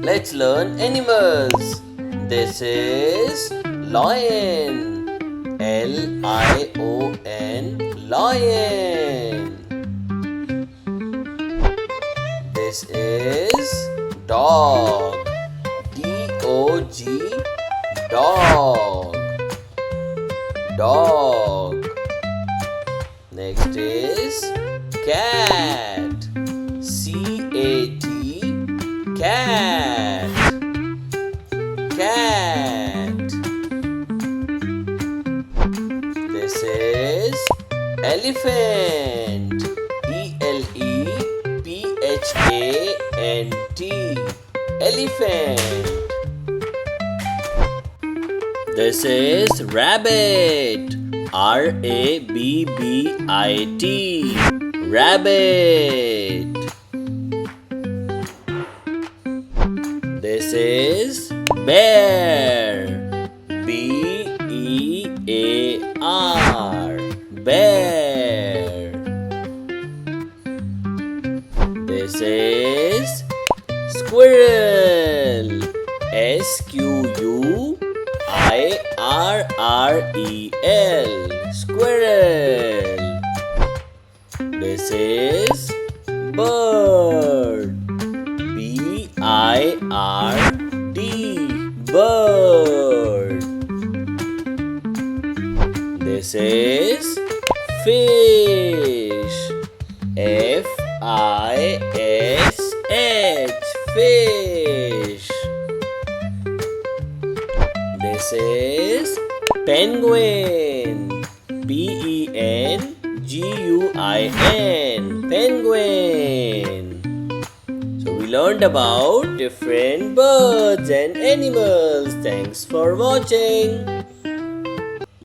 Let's learn animals. This is lion. Lion. Lion. This is dog. Dog. Dog. Dog. Next is cat. Cat. Cat. Cat. This is elephant. Elephant. Elephant. This is rabbit. Rabbit. Rabbit. This is bear. Bear. Bear. This is squirrel. Squirrel. Squirrel. This is bird. Bird. Bird. This is fish. Fish. This is penguin. Penguin. So we learned about different birds and animals. Thanks for watching.